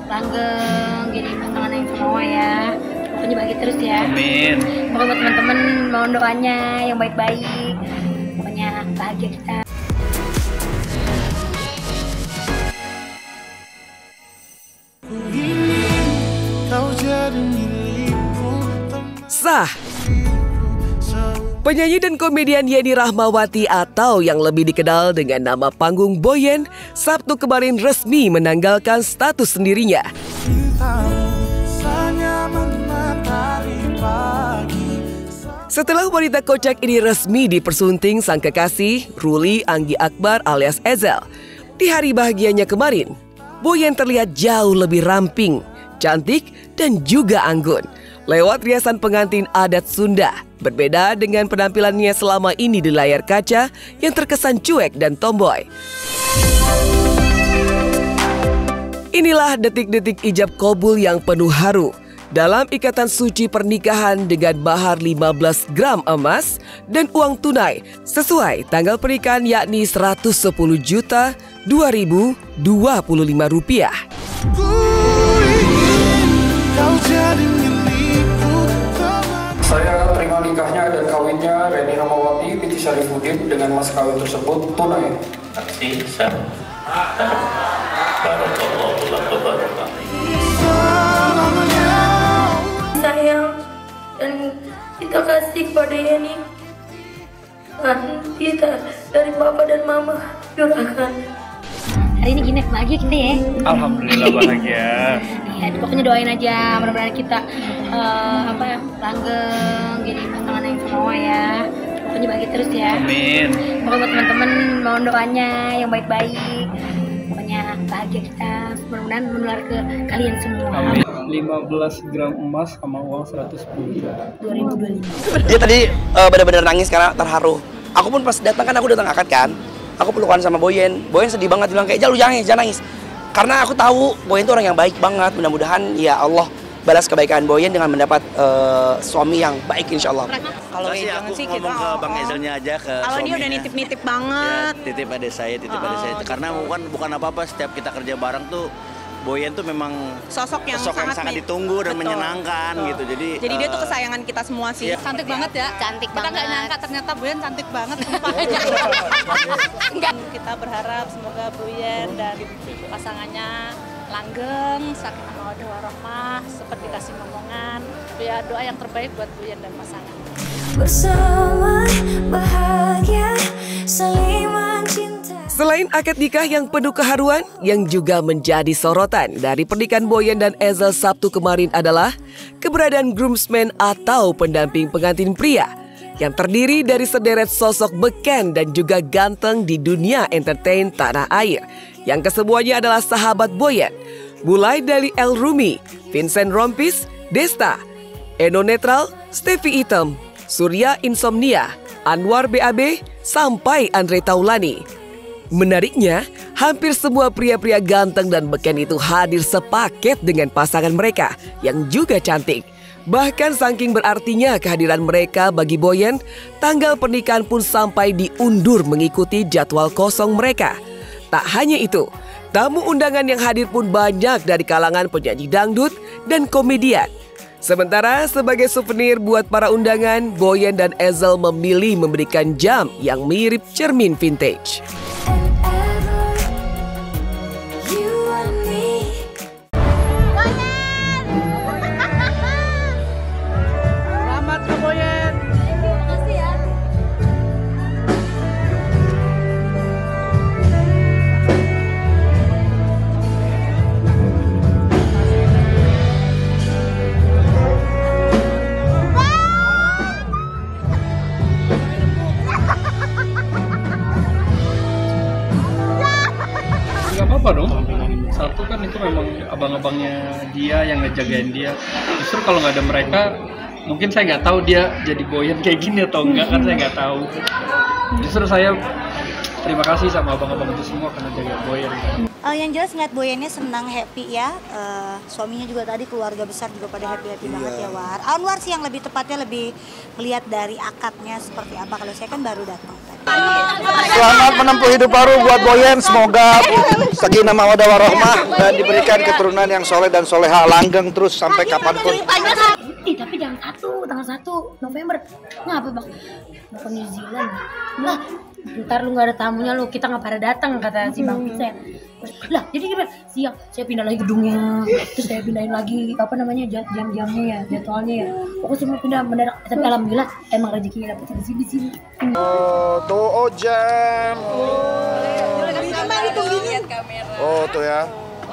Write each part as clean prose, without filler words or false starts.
langgeng, jadi pasangan yang semua ya. Pokoknya bagi terus ya. Amin. Pokoknya buat teman-teman mohon doanya yang baik-baik. Pokoknya bahagia kita. Sah. Penyanyi dan komedian Yeni Rahmawati atau yang lebih dikenal dengan nama panggung Boyen, Sabtu kemarin resmi menanggalkan status sendirinya. Setelah wanita kocak ini resmi dipersunting sang kekasih, Ruli Anggi Akbar alias Ezel. Di hari bahagianya kemarin, Boyen terlihat jauh lebih ramping, cantik, dan juga anggun. Lewat riasan pengantin adat Sunda, berbeda dengan penampilannya selama ini di layar kaca yang terkesan cuek dan tomboy. Inilah detik-detik ijab kabul yang penuh haru. Dalam ikatan suci pernikahan dengan mahar 15 gram emas dan uang tunai sesuai tanggal pernikahan yakni 110 juta 2025 rupiah. Saya terima nikahnya dan kawinnya Yeni Rahmawati binti Syarifuddin dengan mas kawin tersebut tunai. Aksi sah. Barakallahu lak barakah. Sayang dan kita kasih kepada Yeni. Dan kita dari Papa dan Mama curahkan. Hari ini gini bahagia kita ya. Alhamdulillah bahagia. Ya, pokoknya doain aja mudah-mudahan kita langgeng, jadi pasangan yang semua ya. Pokoknya bagi terus ya. Amin. Pokoknya buat teman-teman mohon doanya yang baik-baik. Pokoknya bahagia kita, mudah-mudahan menular ke kalian semua. Amin. 15 gram emas sama uang 110 juta. 2025. Dia tadi benar-benar nangis karena terharu. Aku pun pas datang kan, aku datang akad kan. Aku pelukan sama Boyen. Boyen sedih banget bilang kayak, "Jal, lu jangan nangis." Karena aku tahu Boyen itu orang yang baik banget. Mudah-mudahan ya Allah balas kebaikan Boyen dengan mendapat suami yang baik insya Allah. Kalau sih aku ngomong ke Bang Ezelnya aja, ke kalau dia suaminya. udah nitip-nitip banget. Ya, titip adik saya. Karena bukan apa-apa, setiap kita kerja bareng tuh Boyen tuh memang Sosok yang sangat ditunggu dan betul, menyenangkan gitu. Jadi dia tuh kesayangan kita semua sih. Cantik banget ya. Cantik Kita banget. nggak nyangka ternyata Boyen cantik banget. Kita berharap semoga Boyen dan pasangannya langgeng, sakinah mawaddah warahmah, seperti kasih momongan. Ya, doa yang terbaik buat Boyen dan pasangan. Bersama bahagia saling mencinta. Selain akad nikah yang penuh keharuan, yang juga menjadi sorotan dari pernikahan Boyen dan Ezel Sabtu kemarin adalah keberadaan groomsmen atau pendamping pengantin pria yang terdiri dari sederet sosok beken dan juga ganteng di dunia entertain tanah air, yang kesemuanya adalah sahabat Boyen, mulai dari El Rumi, Vincent Rompis, Desta, Eno Netral, Stevie Item, Surya Insomnia, Anwar BAB, sampai Andre Taulani. Menariknya, hampir semua pria-pria ganteng dan beken itu hadir sepaket dengan pasangan mereka yang juga cantik. Bahkan saking berartinya kehadiran mereka bagi Boyen, tanggal pernikahan pun sampai diundur mengikuti jadwal kosong mereka. Tak hanya itu, tamu undangan yang hadir pun banyak dari kalangan penyanyi dangdut dan komedian. Sementara sebagai souvenir buat para undangan, Boyen dan Ezel memilih memberikan jam yang mirip cermin vintage. Apa dong? Satu kan itu memang abang-abangnya dia yang ngejagain dia. Justru kalau nggak ada mereka, mungkin saya nggak tahu dia jadi Boyen kayak gini atau enggak, kan saya nggak tahu. Justru saya terima kasih sama abang-abang itu semua karena jaga Boyen. Yang jelas ngeliat Boyennya senang, happy ya. Suaminya juga tadi, keluarga besar juga pada happy banget ya, War. Anwar sih yang lebih tepatnya lebih melihat dari akadnya seperti apa. Kalau saya kan baru datang. Selamat menempuh hidup baru buat Boyen. Semoga sakinah mawaddah warahmah dan diberikan keturunan yang soleh dan soleha, langgeng terus sampai kapanpun. Tapi jam 1, tanggal 1 November. Ngapa bang? Mau ke New Zealand. Lah, ntar lu gak ada tamunya lu, kita gak pada datang kata si Bang Vincent. Lah, jadi gimana? Siang saya pindah lagi gedungnya, terus saya pindahin lagi apa namanya jam-jamnya ya, jadwalnya ya. Pokoknya saya mau pindah mendadak, tapi alhamdulillah emang rezekinya dapet di sini. Oh, tuh jam. Oh, tuh ya.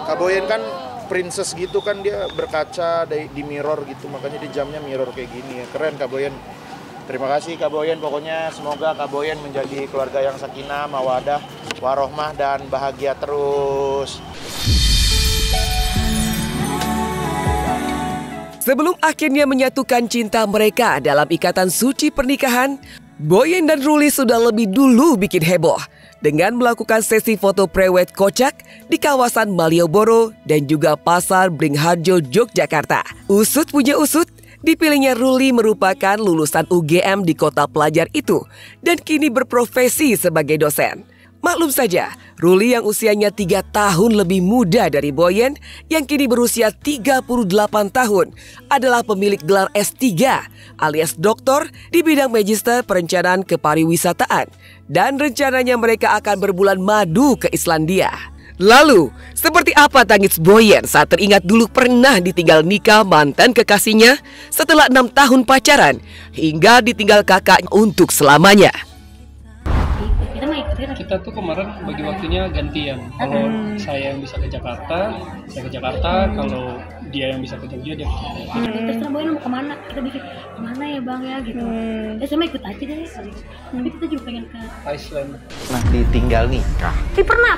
Kak Boyen kan princess gitu kan, dia berkaca di mirror gitu, makanya di jamnya mirror kayak gini ya. Keren Kak Boyen. Terima kasih Kak Boyen, pokoknya semoga Kak Boyen menjadi keluarga yang sakinah, mawadah, warohmah dan bahagia terus. Sebelum akhirnya menyatukan cinta mereka dalam ikatan suci pernikahan, Boyen dan Ruli sudah lebih dulu bikin heboh dengan melakukan sesi foto prewed kocak di kawasan Malioboro dan juga Pasar Beringharjo, Yogyakarta. Usut punya usut, dipilihnya Ruli merupakan lulusan UGM di kota pelajar itu dan kini berprofesi sebagai dosen. Maklum saja, Ruli yang usianya 3 tahun lebih muda dari Boyen yang kini berusia 38 tahun adalah pemilik gelar S3 alias doktor di bidang magister perencanaan kepariwisataan dan rencananya mereka akan berbulan madu ke Islandia. Lalu, seperti apa tangis Boyen saat teringat dulu pernah ditinggal nikah mantan kekasihnya setelah 6 tahun pacaran hingga ditinggal kakak untuk selamanya? Kita tuh kemarin bagi waktunya gantian. Kalau saya yang bisa ke Jakarta, saya ke Jakarta. Kalau dia yang bisa ke Jogja, dia ke Jogja. Terus Boyen mau kemana? Kita bikin kemana ya bang ya gitu. Sama ikut aja deh. Tapi kita juga pengen ke Iceland. Nah, ditinggal nikah. Pernah.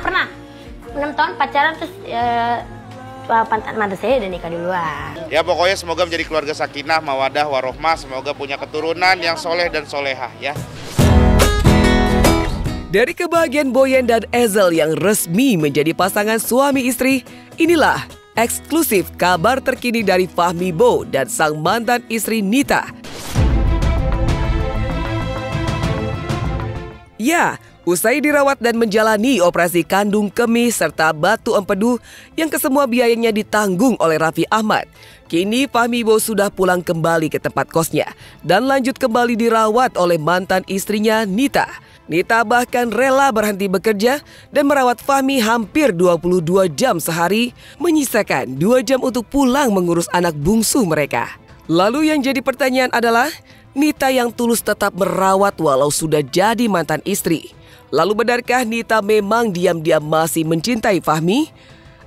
6 tahun pacaran terus mantan saya udah nikah duluan. Ya pokoknya semoga menjadi keluarga sakinah, mawadah, warohmah. Semoga punya keturunan yang soleh dan solehah ya. Dari kebahagiaan Boyen dan Ezel yang resmi menjadi pasangan suami istri, inilah eksklusif kabar terkini dari Fahmi Bow dan sang mantan istri Nita. Ya, usai dirawat dan menjalani operasi kandung kemih serta batu empedu yang kesemua biayanya ditanggung oleh Raffi Ahmad, kini Fahmi Bow sudah pulang kembali ke tempat kosnya dan lanjut kembali dirawat oleh mantan istrinya Nita. Nita bahkan rela berhenti bekerja dan merawat Fahmi hampir 22 jam sehari, menyisakan 2 jam untuk pulang mengurus anak bungsu mereka. Lalu yang jadi pertanyaan adalah, Nita yang tulus tetap merawat walau sudah jadi mantan istri. Lalu benarkah Nita memang diam-diam masih mencintai Fahmi?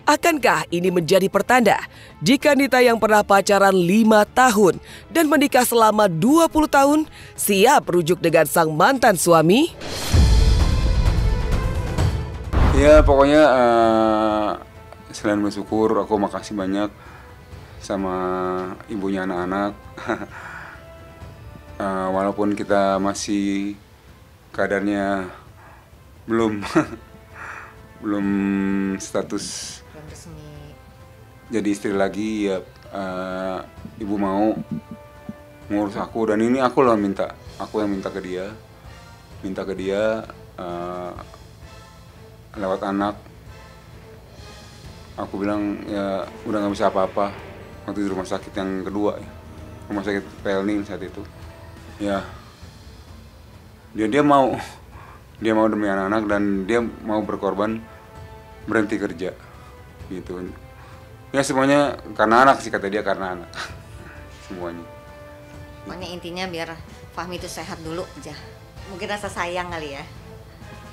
Akankah ini menjadi pertanda jika Nita yang pernah pacaran 5 tahun dan menikah selama 20 tahun siap rujuk dengan sang mantan suami? Ya pokoknya selain bersyukur, aku makasih banyak sama ibunya anak-anak. Walaupun kita masih kadarnya belum status jadi istri lagi, ya ibu mau ngurus aku dan ini aku yang minta ke dia lewat anak. Aku bilang ya udah nggak bisa apa-apa waktu di rumah sakit yang kedua ya, rumah sakit Pelni saat itu ya, dia mau demi anak-anak dan dia mau berkorban berhenti kerja gitu. Ya semuanya karena anak sih, kata dia, karena anak. Semuanya. Pokoknya intinya biar Fahmi itu sehat dulu aja. Mungkin rasa sayang kali ya.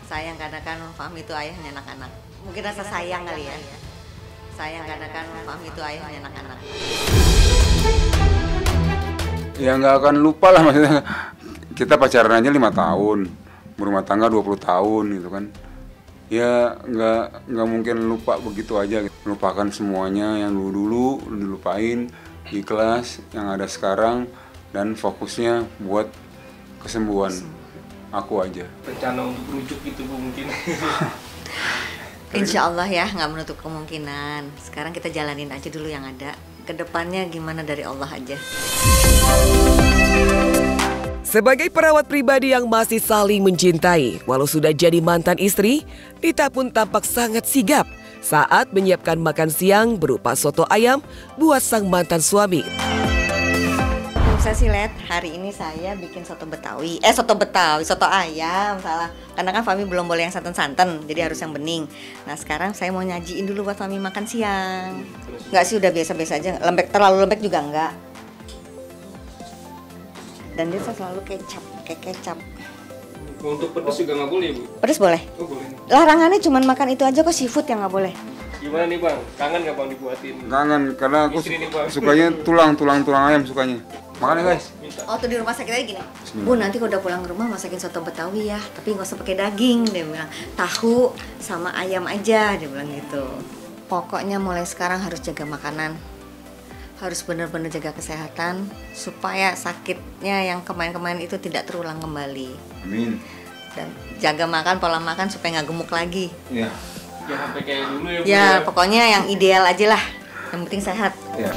Sayang karena kan Fahmi itu ayahnya anak-anak. Mungkin rasa sayang kali ya. Sayang karena kan Fahmi itu ayahnya anak-anak. Ya nggak akan lupa lah, maksudnya kita pacaran aja 5 tahun, berumah tangga 20 tahun gitu kan. Ya nggak mungkin lupa begitu aja, melupakan semuanya yang dulu dilupain, ikhlas yang ada sekarang dan fokusnya buat kesembuhan aku aja. Rencana untuk rujuk itu Bu mungkin? Insya Allah ya, nggak menutup kemungkinan. Sekarang kita jalanin aja dulu yang ada. Kedepannya gimana dari Allah aja. Sebagai perawat pribadi yang masih saling mencintai, walau sudah jadi mantan istri, Dita pun tampak sangat sigap saat menyiapkan makan siang berupa soto ayam buat sang mantan suami. Saya sih lihat hari ini saya bikin soto ayam, salah. Karena kan Fahmi belum boleh yang santan-santan, jadi harus yang bening. Nah sekarang saya mau nyajiin dulu buat Fahmi makan siang. Enggak sih, udah biasa-biasa aja, terlalu lembek juga enggak. Dan dia selalu kecap. Untuk pedas juga nggak boleh, Bu? Pedas boleh. Oh, boleh. Larangannya cuma makan itu aja kok, seafood yang nggak boleh. Gimana nih Bang? Kangen nggak Bang dibuatin? Kangen, karena aku Istri nih, Bang. sukanya tulang ayam sukanya. Makan ya guys. Oh tuh di rumah sakit aja gini, Bu nanti kalau udah pulang ke rumah masakin soto Betawi ya, tapi nggak usah pakai daging, dia bilang. Tahu sama ayam aja, dia bilang gitu. Pokoknya mulai sekarang harus jaga makanan, harus benar-benar jaga kesehatan supaya sakitnya yang kemarin-kemarin itu tidak terulang kembali. Amin. Dan jaga makan, pola makan supaya nggak gemuk lagi. Iya. Jangan sampai kayak dulu ya, Bu. Ya pokoknya yang ideal aja lah, yang penting sehat. Iya.